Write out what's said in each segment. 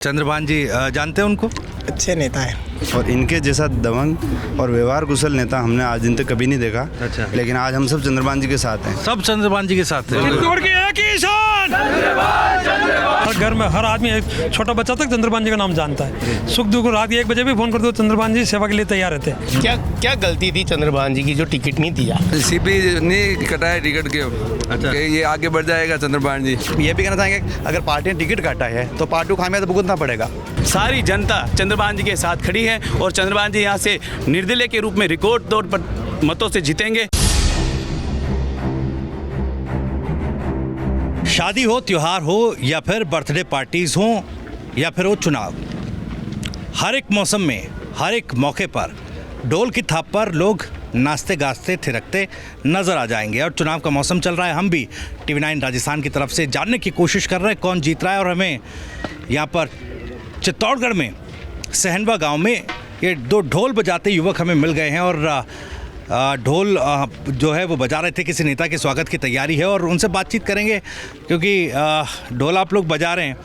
चंद्रभान जी जानते हैं उनको? अच्छे नेता है और इनके जैसा दबंग और व्यवहार कुशल नेता हमने आज दिन तक कभी नहीं देखा। अच्छा। लेकिन आज हम सब चंद्रभान जी के साथ हैं। सब चंद्रभान जी के साथ हैं। हर घर में हर आदमी एक छोटा बच्चा तक चंद्रभान जी का नाम जानता है। सुख दुख रात 1 बजे भी फोन कर दो, चंद्रभान जी सेवा के लिए तैयार रहते हैं। क्या गलती थी चंद्रभान जी की जो टिकट नहीं दिया? सीपी नहीं कटाया टिकट के। अच्छा। ये आगे बढ़ जाएगा चंद्रभान जी। ये भी कहना चाहेंगे अगर पार्टी ने टिकट काटा है तो पार्टी को खामियाजा भुगतना पड़ेगा। सारी जनता चंद्रभान जी के साथ खड़ी है और चंद्रभान जी यहाँ से निर्दलीय के रूप में रिकॉर्ड तौर पर मतों से जीतेंगे। शादी हो, त्योहार हो या फिर बर्थडे पार्टीज हो या फिर हो चुनाव, हर एक मौसम में हर एक मौके पर ढोल की थाप पर लोग नाचते गाजते थिरकते नजर आ जाएंगे। और चुनाव का मौसम चल रहा है, हम भी TV9 राजस्थान की तरफ से जानने की कोशिश कर रहे हैं कौन जीत रहा है। और हमें यहाँ पर चित्तौड़गढ़ में सहनवा गांव में ये 2 ढोल बजाते युवक हमें मिल गए हैं और ढोल जो है वो बजा रहे थे। किसी नेता के स्वागत की तैयारी है और उनसे बातचीत करेंगे क्योंकि ढोल आप लोग बजा रहे हैं।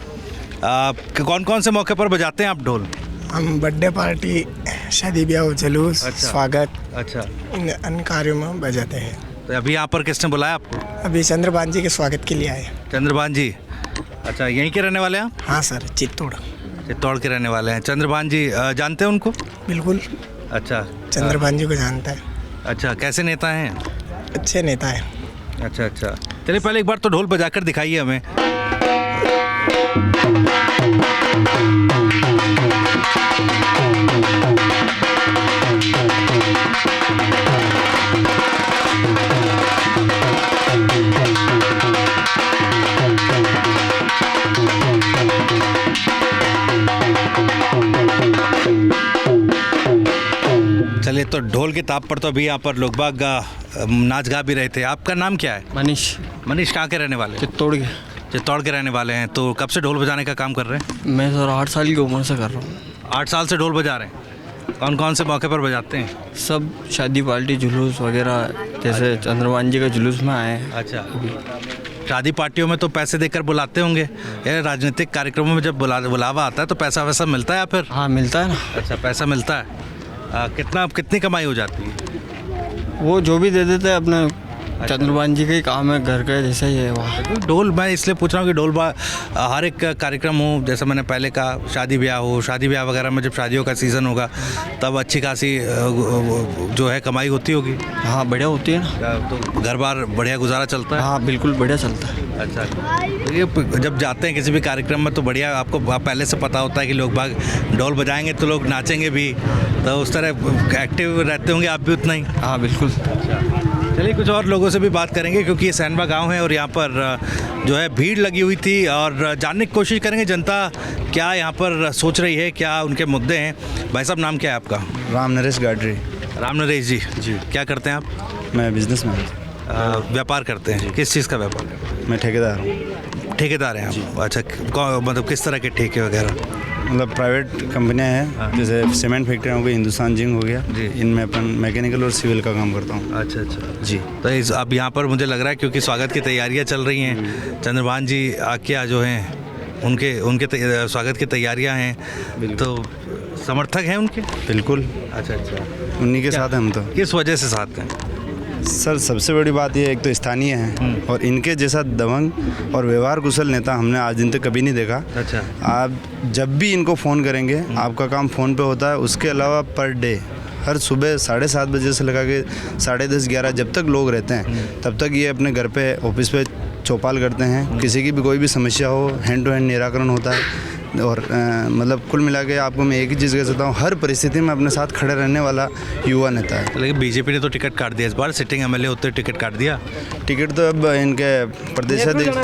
कौन कौन से मौके पर बजाते हैं आप ढोल? हम बर्थडे पार्टी, शादी ब्याह, जुलूस, अच्छा। स्वागत, अच्छा, इन अन्य कार्यों में बजाते हैं। तो अभी यहाँ पर किसने बुलाया आपको? अभी चंद्रभान जी के स्वागत के लिए आए। चंद्रभान जी, अच्छा, यहीं के रहने वाले हैं आप? हाँ सर, चित्तौड़ के रहने वाले हैं। चंद्रभान जी जानते हैं उनको? बिल्कुल, अच्छा, चंद्रभान जी को जानता है। अच्छा, कैसे नेता हैं? अच्छे नेता है। अच्छा अच्छा, चलिए पहले एक बार तो ढोल बजाकर दिखाइए हमें। चलिए, तो ढोल के ताप पर तो अभी यहाँ पर लोग बाग नाच गा भी रहे थे। आपका नाम क्या है? मनीष कहाँ के रहने वाले? चित्तौड़ के रहने वाले हैं। तो कब से ढोल बजाने का काम कर रहे हैं? मैं सर 8 साल की उम्र से कर रहा हूँ। 8 साल से ढोल बजा रहे हैं। कौन कौन से मौके पर बजाते हैं? सब शादी पार्टी, जुलूस वगैरह, जैसे चंद्रभान जी का जुलूस में आए हैं। अच्छा, शादी पार्टियों में तो पैसे देकर बुलाते होंगे। ये राजनीतिक कार्यक्रमों में जब बुलावा आता है तो पैसा वैसा मिलता है या फिर? हाँ, मिलता है ना। अच्छा, पैसा मिलता है। कितनी कमाई हो जाती है? वो जो भी दे देते हैं अपने। चंद्रभान जी का ही काम है, घर का जैसा ही है वहाँ। ढोल, मैं इसलिए पूछ रहा हूँ कि ढोल हर एक कार्यक्रम हो, जैसे मैंने पहले कहा, शादी ब्याह वगैरह में जब शादियों का सीज़न होगा तब अच्छी खासी जो है कमाई होती होगी। हाँ, बढ़िया होती है ना। तो घर बार बढ़िया गुजारा चलता है? हाँ, बिल्कुल बढ़िया चलता है। अच्छा, ये जब जाते हैं किसी भी कार्यक्रम में तो बढ़िया आपको पहले से पता होता है कि लोग बाग ढोल बजाएंगे तो लोग नाचेंगे भी, तो उस तरह एक्टिव रहते होंगे आप भी उतना ही? हाँ, बिल्कुल। चलिए, कुछ और लोगों से भी बात करेंगे क्योंकि ये सहनवा गांव है और यहाँ पर जो है भीड़ लगी हुई थी और जानने की कोशिश करेंगे जनता क्या यहाँ पर सोच रही है, क्या उनके मुद्दे हैं। भाई साहब, नाम क्या है आपका? राम नरेश गाडरी। राम नरेश जी, क्या करते हैं आप? मैं बिजनेसमैन। व्यापार करते हैं? किस चीज़ का व्यापार करते हैं? मैं ठेकेदार हूँ। ठेकेदार हैं आप? अच्छा, मतलब किस तरह के ठेके वगैरह? मतलब प्राइवेट कंपनियां हैं, जैसे सीमेंट फैक्ट्रियाँ हो गई, हिंदुस्तान जिंक हो गया, इनमें अपन मैकेनिकल और सिविल का काम करता हूँ। अच्छा अच्छा जी। तो अब यहाँ पर मुझे लग रहा है क्योंकि स्वागत की तैयारियाँ चल रही हैं, चंद्रभान जी क्या जो हैं उनके स्वागत की तैयारियाँ हैं, तो समर्थक हैं उनके? बिल्कुल। अच्छा अच्छा, उन्हीं के साथ हम तो। किस वजह से साथ हैं? सर, सबसे बड़ी बात ये, एक तो स्थानीय हैं और इनके जैसा दबंग और व्यवहार कुशल नेता हमने आज दिन तक कभी नहीं देखा। अच्छा। आप जब भी इनको फ़ोन करेंगे, आपका काम फ़ोन पे होता है। उसके अलावा पर डे हर सुबह 7:30 बजे से लगा के 10:30-11 जब तक लोग रहते हैं तब तक ये अपने घर पे, ऑफिस पे चौपाल करते हैं। किसी की भी कोई भी समस्या हो, हैंड टू हैंड निराकरण होता है। और मतलब कुल मिला के आपको मैं एक ही चीज़ कह सकता हूँ, हर परिस्थिति में अपने साथ खड़े रहने वाला युवा नेता है। लेकिन बीजेपी ने तो टिकट काट दिया इस बार, सिटिंग MLA होते टिकट काट दिया। टिकट तो अब इनके प्रदेशाध्यक्ष,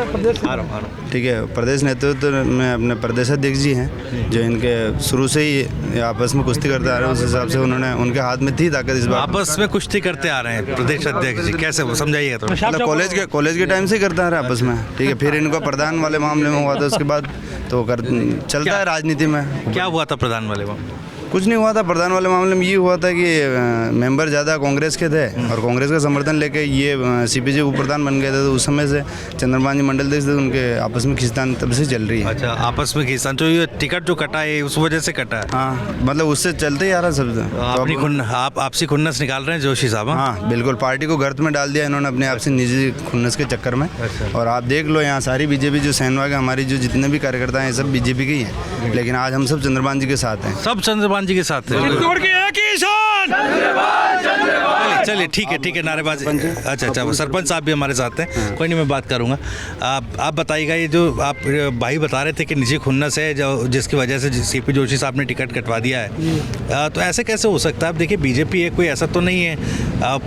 ठीक है, प्रदेश नेतृत्व में अपने प्रदेशाध्यक्ष जी हैं जो इनके शुरू से ही आपस में कुश्ती करते आ रहे हैं। उस हिसाब से उन्होंने, उनके हाथ में थी ताकत इस बार। आपस में कुश्ती करते आ रहे हैं प्रदेश अध्यक्ष जी, कैसे वो समझाइएगा तो? मतलब कॉलेज के टाइम से ही करते आ रहे हैं आपस में, ठीक है। फिर इनको प्रधान वाले मामले में हुआ था, उसके बाद तो चलता है राजनीति में। क्या हुआ था प्रधान वाले में? कुछ नहीं हुआ था। प्रधान वाले मामले में ये हुआ था कि मेंबर ज़्यादा कांग्रेस के थे और कांग्रेस का समर्थन लेके ये सीपीजी उप प्रधान बन गए थे, तो उस समय से चंद्रभान जी मंडल देश थे, उनके आपस में खींचतान तब से चल रही है। अच्छा, आपस में खींचतान, तो ये टिकट जो कटा है उस वजह से कटा है? हाँ, मतलब उससे चलते ही आ रहा सब। आप आपसी खुन्नस निकाल रहे हैं जोशी साहब? हाँ बिल्कुल, पार्टी को गर्त में डाल दिया इन्होंने अपने आप से निजी खुन्नस के चक्कर में। और आप देख लो यहाँ सारी बीजेपी जो सहनवाग हमारी जो जितने भी कार्यकर्ता हैं सब बीजेपी के ही हैं, लेकिन आज हम सब चंद्रभान जी के साथ हैं। सब चंद्रभान जी के साथ हैं। चलिए ठीक है नारेबाजी। अच्छा, सरपंच साहब भी हमारे साथ हैं, कोई नहीं मैं बात करूंगा। आप बताइएगा, ये जो आप भाई बता रहे थे कि निजी खुन्नस है जो जिसकी वजह से सीपी जोशी साहब ने टिकट कटवा दिया है, तो ऐसे कैसे हो सकता है? आप देखिए बीजेपी है, कोई ऐसा तो नहीं है,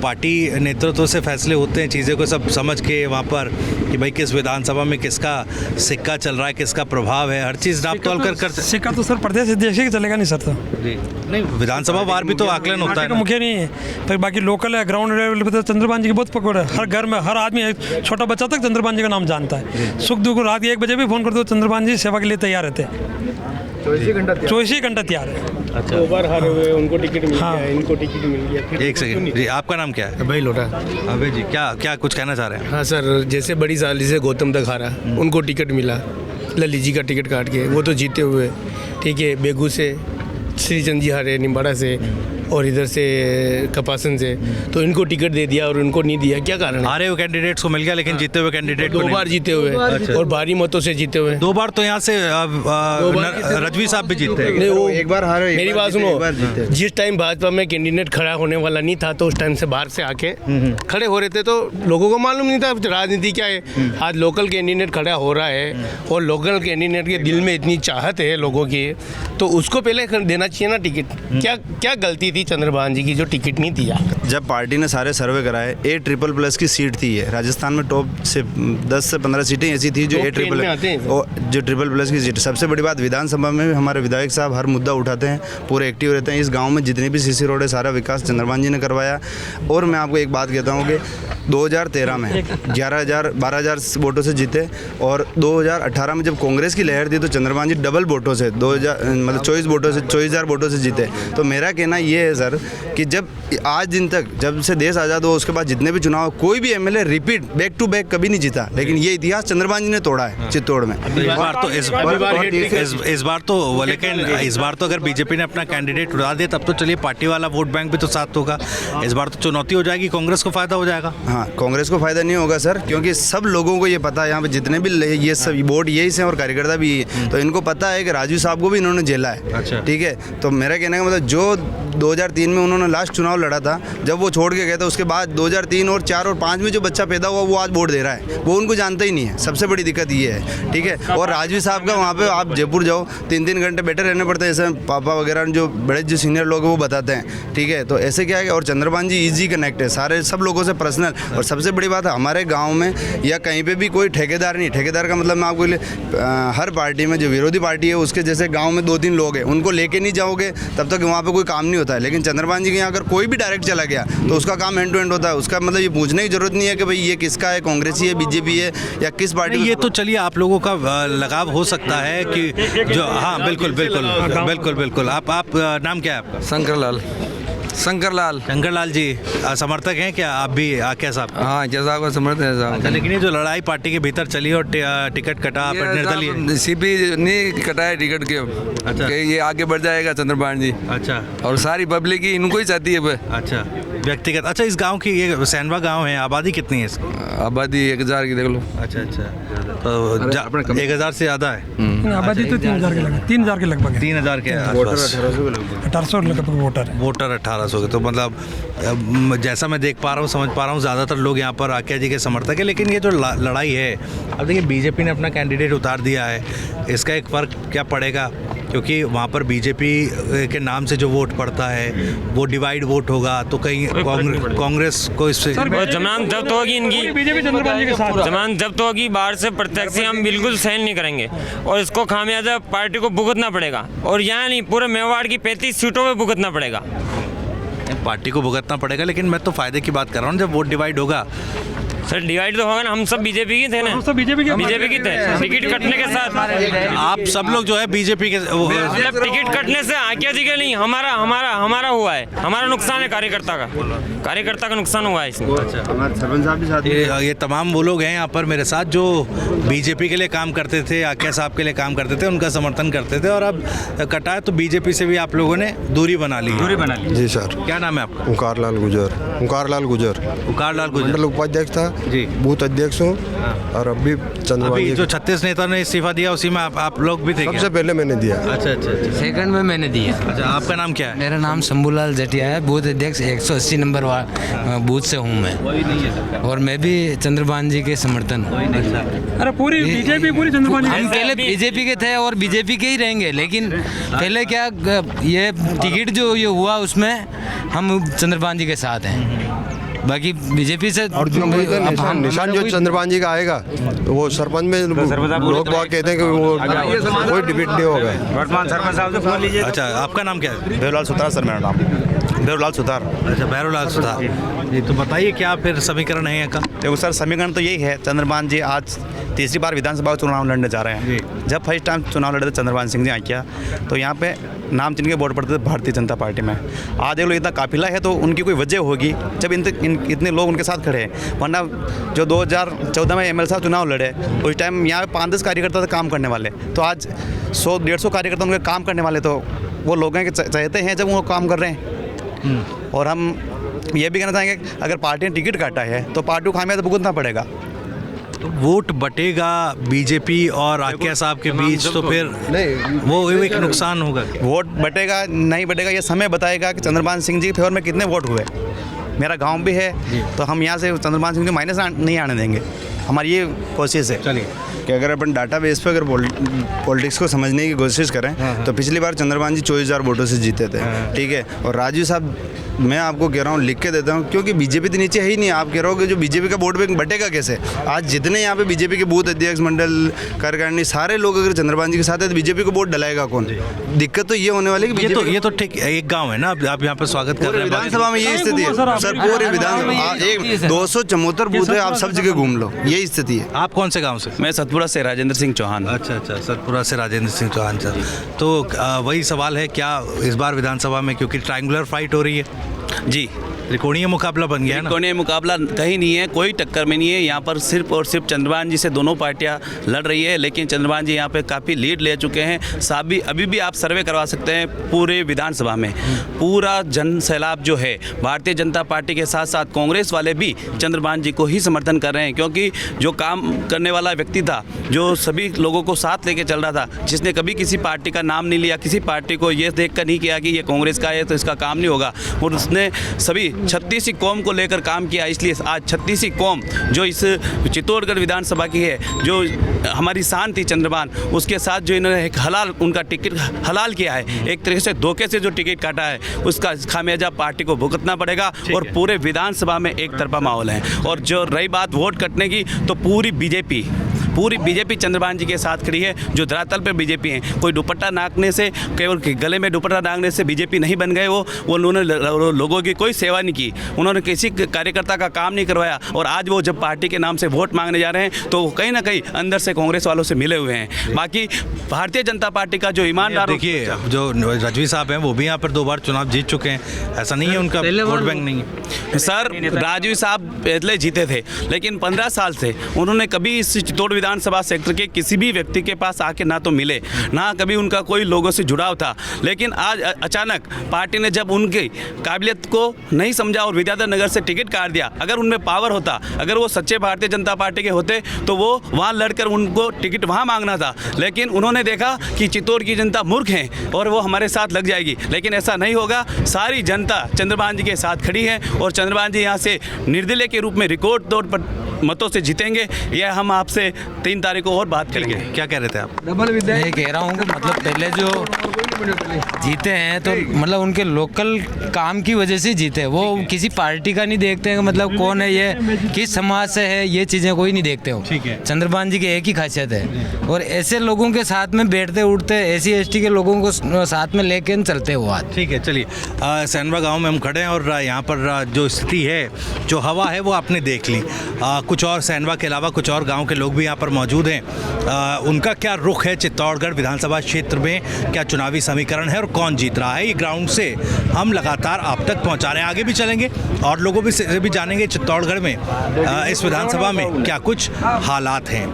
पार्टी नेतृत्व से फैसले होते हैं, चीज़ें को सब समझ के वहाँ पर कि भाई किस विधानसभा में किसका सिक्का चल रहा है, किसका प्रभाव है, हर चीज़ नाप तोल कर सिक्का तो सर प्रदेश अध्यक्ष ही चलेगा नहीं सर। तो नहीं, विधानसभा वार भी तो आकलन होता है। मुख्य नहीं है, पर बाकी लोकल है, ग्राउंड लेवल पे तो चंद्रभान जी की बहुत पकड़ है। हर घर में हर आदमी, छोटा बच्चा तक चंद्रभान जी का नाम जानता है। सुख दुख रात के 1 बजे भी फोन कर दो, चंद्रभान जी सेवा के लिए तैयार रहते हैं, 24 घंटा तैयार है। अच्छा, 2 बार हारे हुए, उनको टिकट मिल गया, इनको टिकट मिल गया। एक सेकंड जी, आपका नाम क्या है? भाई लोटा। अबे जी, क्या कुछ कहना चाह रहे हैं? हाँ सर, जैसे बड़ी साली से गौतम तक हारा, उनको टिकट मिला ललित जी का टिकट काट के, वो तो जीते हुए। ठीक है, बेगू से श्रीचंद जी हारे निम्बाड़ा से, और इधर से कपासन से, तो इनको टिकट दे दिया और उनको नहीं दिया, क्या कारण है? हारे हुए कैंडिडेट्स को मिल गया, लेकिन जीते हुए कैंडिडेट को 2 बार जीते हुए और भारी मतों से जीते हुए। 2 बार तो यहाँ से रजवी साहब भी जीते हैं। नहीं, वो एक बार हारे, मेरी बात सुनो, जिस टाइम भाजपा में कैंडिडेट खड़ा होने वाला नहीं था, तो उस टाइम से बाहर से आके खड़े हो रहे थे, तो लोगों को मालूम नहीं था राजनीति क्या है। आज लोकल कैंडिडेट खड़ा हो रहा है और लोकल कैंडिडेट के दिल में इतनी चाहत है लोगों की, तो उसको पहले देना चाहिए ना टिकट। क्या गलती थी चंद्रभान जी की जो टिकट नहीं दिया? जब पार्टी ने सारे सर्वे कराए, A++ की सीट थी ये राजस्थान में, टॉप से 10 से 15 सीटें ऐसी थी जो A++ की सीट। सबसे बड़ी बात, विधानसभा में भी हमारे विधायक साहब हर मुद्दा उठाते हैं, पूरे एक्टिव रहते हैं। इस गांव में जितने भी सीसी रोड है, सारा विकास चंद्रभान जी ने करवाया। और मैं आपको एक बात कहता हूँ कि 2013 में 12,000 वोटों से जीते, और 2018 में जब कांग्रेस की लहर थी तो चंद्रभान जी डबल वोटों से 24,000 वोटों से जीते। तो मेरा कहना ये है सर कि जब आज दिन तक, जब से देश आज़ाद हुआ उसके बाद जितने भी चुनाव, कोई भी MLA repeat back to back कभी नहीं जीता, लेकिन ये इतिहास चंद्रभान जी ने तोड़ा है चित्तौड़ में। इस बार तो अगर बीजेपी ने अपना कैंडिडेट उड़ा दिया, तब तो चलिए पार्टी वाला वोट बैंक भी तो साथ होगा। इस बार तो चुनौती हो जाएगी, कांग्रेस को फायदा हो जाएगा। हाँ, कांग्रेस को फायदा नहीं होगा सर, क्योंकि सब लोगों को ये पता है, यहाँ पे जितने भी ये सब वोट यही से और कार्यकर्ता भी है, तो इनको पता है कि राजू साहब को भी इन्होंने झेला है। अच्छा, ठीक है, तो मेरा कहने का मतलब, जो 2003 में उन्होंने लास्ट चुनाव लड़ा था, जब वो छोड़ के गए थे, उसके बाद 2003 और 4 और 5 में जो बच्चा पैदा हुआ वो आज वोट दे रहा है, वो उनको जानता ही नहीं है। सबसे बड़ी दिक्कत ये है। ठीक है, और राजवी साहब का वहाँ पे आप जयपुर जाओ, 3-3 घंटे बैठे रहने पड़ते हैं, जैसे पापा वगैरह जो बड़े जो सीनियर लोग हैं वो बताते हैं। ठीक है, तो ऐसे क्या है, और चंद्रभान जी ईजी कनेक्ट है सारे सब लोगों से पर्सनल। और सबसे बड़ी बात है, हमारे गाँव में या कहीं पर भी कोई ठेकेदार नहीं, ठेकेदार का मतलब मैं आपको हर पार्टी में जो विरोधी पार्टी है उसके जैसे गाँव में 2-3 लोग हैं, उनको लेके नहीं जाओगे तब तक वहाँ पर कोई काम नहीं होता है। लेकिन चंद्रभान जी के यहाँ अगर कोई भी डायरेक्ट चला गया तो उसका काम एंड टू एंड होता है। उसका मतलब ये पूछने की जरूरत नहीं है कि भाई ये किसका है, कांग्रेसी है, बीजेपी है या किस पार्टी। ये तो चलिए आप लोगों का लगाव हो सकता है कि जो, हाँ बिल्कुल। आप नाम क्या है आपका? शंकर लाल जी समर्थक हैं क्या आप भी? कैसा आप? हाँ, जैसा को समझते हैं साहब। लेकिन ये जो लड़ाई पार्टी के भीतर चली और टिकट कटा, निर्दलीय सीपी नहीं कटाया टिकट के। अच्छा, ये आगे बढ़ जाएगा चंद्रभान जी। अच्छा, और सारी पब्लिक ही इनको ही चाहती है। अच्छा, व्यक्तिगत। अच्छा, इस गांव की, ये सैनवा गांव है, आबादी कितनी है इसकी? आबादी 1,000 की देख लो। अच्छा, तो 1,000 से ज़्यादा है आबादी तो 3,000 के लगभग है। 3,000 के 1800 लगभग वोटर 1800 के। तो मतलब जैसा मैं देख पा रहा हूँ, समझ पा रहा हूँ, ज़्यादातर लोग यहाँ पर आके जी के समर्थक है। लेकिन ये जो लड़ाई है, अब देखिए बीजेपी ने अपना कैंडिडेट उतार दिया है, इसका एक फ़र्क क्या पड़ेगा? क्योंकि वहाँ पर बीजेपी के नाम से जो वोट पड़ता है वो डिवाइड वोट होगा, तो कहीं कांग्रेस को इससे जमानत जब्त होगी, इनकी जमानत जब्त होगी, बाहर से प्रत्यक्ष हम बिल्कुल सहन नहीं करेंगे और इसको खामियाजा पार्टी को भुगतना पड़ेगा। और यहाँ नहीं, पूरे मेवाड़ की 35 सीटों में भुगतना पड़ेगा, पार्टी को भुगतना पड़ेगा। लेकिन मैं तो फायदे की बात कर रहा हूँ, जब वोट डिवाइड होगा सर डिवाइड तो होगा ना, हम सब बीजेपी के थे ना, सब बीजेपी के बीजेपी की थे। टिकट कटने के साथ आप सब लोग जो है बीजेपी के मतलब टिकट कटने से आज्ञा जी के नहीं, हमारा हुआ है, हमारा नुकसान है, कार्यकर्ता का नुकसान हुआ है इसमें। हमारे सरपंच साहब भी साथ में। ये तमाम वो लोग हैं यहाँ पर मेरे साथ जो बीजेपी के लिए काम करते थे, आक्या साहब के लिए काम करते थे, उनका समर्थन करते थे, और अब कटा है तो बीजेपी से भी आप लोगों ने दूरी बना ली। जी सर। क्या नाम है आपका? ओंकार लाल गुजर। ओंकार लाल गुजर मंडल उपाध्यक्ष था जी, बूथ अध्यक्ष हूँ। और अभी चंद्रबाबू अभी जो 36 नेता ने इस्तीफा दिया उसी में आप लोग भी थे क्या? सबसे पहले मैंने दिया। अच्छा, सेकंड में मैंने दिया। अच्छा, आपका नाम क्या है? मेरा नाम शंभूलाल जटिया है, बूथ अध्यक्ष 180 नंबर बूथ से हूँ मैं, और मैं भी चंद्रबान जी के समर्थन हूँ। अरे पूरी बीजेपी पूरी चंद्रबान हम पहले बीजेपी के थे और बीजेपी के ही रहेंगे, लेकिन पहले क्या ये टिकट जो ये हुआ उसमें हम चंद्रबान जी के साथ हैं, बाकी बीजेपी से। और जो निशान जो चंद्रबान जी का आएगा वो सरपंच में लोग बाग कहते हैं कि वो कोई डिबेट नहीं होगा। वर्तमान सरपंच साहब से फोन लीजिए। अच्छा, आपका नाम क्या है? भैरवलाल सुतार सर, मेरा नाम भैरवलाल सुतार। अच्छा, भैरवलाल सुतार जी, तो बताइए क्या फिर समीकरण है यहाँ का? देखो सर, समीकरण तो यही है, चंद्रबान जी आज तीसरी बार विधानसभा चुनाव लड़ने जा रहे हैं। जब फर्स्ट टाइम चुनाव लड़े थे चंद्रबान सिंह जी आक्या, तो यहाँ पे नाम चिन्ह के वोट पड़ते थे भारतीय जनता पार्टी में। आज देख लो इतना काफिला है तो उनकी कोई वजह होगी जब इतने लोग उनके साथ खड़े हैं, वरना जो 2014 में ML साहब चुनाव लड़े उस टाइम यहाँ पे 5-10 कार्यकर्ता थे काम करने वाले, तो आज 100-150 कार्यकर्ता उनके काम करने वाले, तो वो लोग हैं कि चाहते हैं जब वो काम कर रहे हैं। और हम ये भी कहना चाहेंगे अगर पार्टी ने टिकट काटा है तो पार्टी को खामियाजा भुगतना पड़ेगा। वोट बटेगा बीजेपी और आक्या साहब के बीच, तो फिर वो एक नुकसान होगा। वोट बटेगा नहीं बटेगा ये समय बताएगा कि चंद्रबान सिंह जी के फेवर में कितने वोट हुए। मेरा गांव भी है तो हम यहाँ से चंद्रबान सिंह जी माइनस नहीं आने देंगे, हमारी ये कोशिश है। चलिए कि अगर अपन डाटा बेस पे अगर पॉलिटिक्स को समझने की कोशिश करें तो पिछली बार चंद्रबान जी 24,000 वोटों से जीते थे, ठीक है। और राजू साहब मैं आपको कह रहा हूँ, लिख के देता हूँ, क्योंकि बीजेपी तो नीचे है ही नहीं। आप कह रहे हो कि जो बीजेपी का वोट बैंक बटेगा कैसे? आज जितने यहाँ पे बीजेपी के बूथ अध्यक्ष मंडल कार्यकारिणी सारे लोग अगर चंद्रबान जी के साथ है तो बीजेपी को वोट डलाएगा कौन? दिक्कत तो ये होने वाली है कि ये तो ठीक एक गाँव है ना, आप यहाँ पे स्वागत कर रहे हैं। विधानसभा में ये स्थिति है सर, पूरे विधानसभा 274 बूथ है, आप सब जगह घूम लो, यही स्थिति है। आप कौन से गाँव से? मैं सतपुरा से राजेंद्र सिंह चौहान। अच्छा, सतपुरा से राजेंद्र सिंह चौहान सर। तो वही सवाल है, क्या इस बार विधानसभा में, क्योंकि ट्रायंगुलर फाइट हो रही है जी, त्रिकोणीय मुकाबला बन गया है ना? त्रिकोणीय मुकाबला कहीं नहीं है, कोई टक्कर में नहीं है। यहाँ पर सिर्फ और सिर्फ चंद्रबान जी से दोनों पार्टियाँ लड़ रही है, लेकिन चंद्रबान जी यहाँ पे काफ़ी लीड ले चुके हैं। साहब भी अभी भी आप सर्वे करवा सकते हैं पूरे विधानसभा में, पूरा जन सैलाब जो है भारतीय जनता पार्टी के साथ साथ कांग्रेस वाले भी चंद्रबान जी को ही समर्थन कर रहे हैं, क्योंकि जो काम करने वाला व्यक्ति था, जो सभी लोगों को साथ लेके चल रहा था, जिसने कभी किसी पार्टी का नाम नहीं लिया, किसी पार्टी को ये देख कर नहीं किया कि ये कांग्रेस का है तो इसका काम नहीं होगा, और उसने सभी 36 कौम को लेकर काम किया। इसलिए आज 36 कौम जो इस चित्तौड़गढ़ विधानसभा की है, जो हमारी शान थी चंद्रबान, उसके साथ जो इन्होंने एक हलाल उनका टिकट हलाल किया है, एक तरीके से धोखे से जो टिकट काटा है उसका खामियाजा पार्टी को भुगतना पड़ेगा। और पूरे विधानसभा में एक तरफा माहौल है। और जो रही बात वोट कटने की, तो पूरी बीजेपी चंद्रबान जी के साथ खड़ी है, जो धरातल पर बीजेपी है। कोई दुपट्टा नाकने से, केवल गले में दुपट्टा नाकने से बीजेपी नहीं बन गए। वो उन्होंने लोगों की कोई सेवा नहीं की, उन्होंने किसी कार्यकर्ता का काम नहीं करवाया। और आज वो जब पार्टी के नाम से वोट मांगने जा रहे हैं तो कहीं ना कहीं अंदर से कांग्रेस वालों से मिले हुए हैं। बाकी भारतीय जनता पार्टी का जो ईमानदार, देखिए जो रजवी साहब हैं वो भी यहाँ पर 2 बार चुनाव जीत चुके हैं, ऐसा नहीं है उनका वोट बैंक नहीं है। सर राजवी साहब पहले जीते थे, लेकिन 15 साल से उन्होंने कभी इस चित्तौड़ विधानसभा क्षेत्र के किसी भी व्यक्ति के पास आके ना तो मिले, ना कभी उनका कोई लोगों से जुड़ाव था। लेकिन आज अचानक पार्टी ने जब उनकी काबिलियत को नहीं समझा और विद्याधर नगर से टिकट काट दिया। अगर उनमें पावर होता, अगर वो सच्चे भारतीय जनता पार्टी के होते तो वो वहाँ लड़कर उनको टिकट वहाँ मांगना था। लेकिन उन्होंने देखा कि चित्तौड़ की जनता मूर्ख है और वो हमारे साथ लग जाएगी, लेकिन ऐसा नहीं होगा। सारी जनता चंद्रबान जी के साथ खड़ी है और चंद्रबान जी यहाँ से निर्दलीय के रूप में रिकॉर्ड तौर पर मतों से जीतेंगे। यह हम आपसे 3 तारीख को और बात करेंगे। क्या कह रहे थे आप? मैं कह रहा हूँ कि मतलब पहले जो जीते हैं तो मतलब उनके लोकल काम की वजह से जीते, वो किसी पार्टी का नहीं देखते हैं, मतलब कौन है ये, किस समाज से है, ये चीज़ें कोई नहीं देखते हो। ठीक है, चंद्रबान जी की एक ही खासियत है, और ऐसे लोगों के साथ में बैठते उठते, SC ST के लोगों को साथ में लेकर चलते हो आज। ठीक है, चलिए सैनवा गाँव में हम खड़े हैं और यहाँ पर जो स्थिति है, जो हवा है वो आपने देख ली। कुछ और सैनवा के अलावा कुछ और गांव के लोग भी यहाँ पर मौजूद हैं। उनका क्या रुख है चित्तौड़गढ़ विधानसभा क्षेत्र में, क्या चुनावी समीकरण है और कौन जीत रहा है, ये ग्राउंड से हम लगातार आप तक पहुँचा रहे हैं। आगे भी चलेंगे और लोगों से भी जानेंगे चित्तौड़गढ़ में इस विधानसभा में क्या कुछ हालात हैं।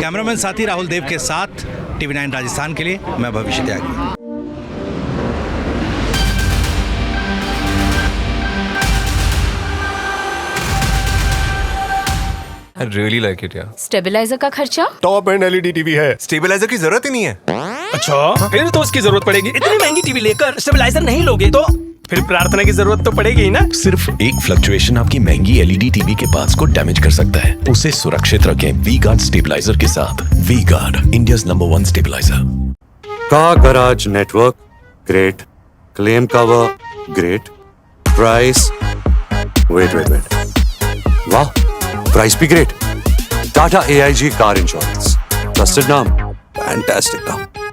कैमरामैन साथी राहुल देव के साथ TV9 राजस्थान के लिए मैं Bhavishya Tyagi. I really like it, yeah. Stabiliser का खर्चा? टॉप एंड एलईडी टीवी है, स्टेबलाइजर की जरूरत ही नहीं है। अच्छा, फिर तो उसकी जरूरत पड़ेगी। इतनी महंगी टीवी लेकर स्टेबलाइजर नहीं लोगे तो फिर प्रार्थना की जरूरत तो पड़ेगी ही ना। सिर्फ एक फ्लक्चुएशन आपकी महंगी एलईडी टीवी के पार्ट्स को डैमेज कर सकता है। उसे सुरक्षित रखें वी-गार्ड स्टेबलाइजर के साथ। V Guard, India's number 1 stabiliser. Car garage network great, claim cover great, price wait वाह, प्राइस भी great. Tata AIG car insurance, trusted नाम, फैंटास्टिक नाम।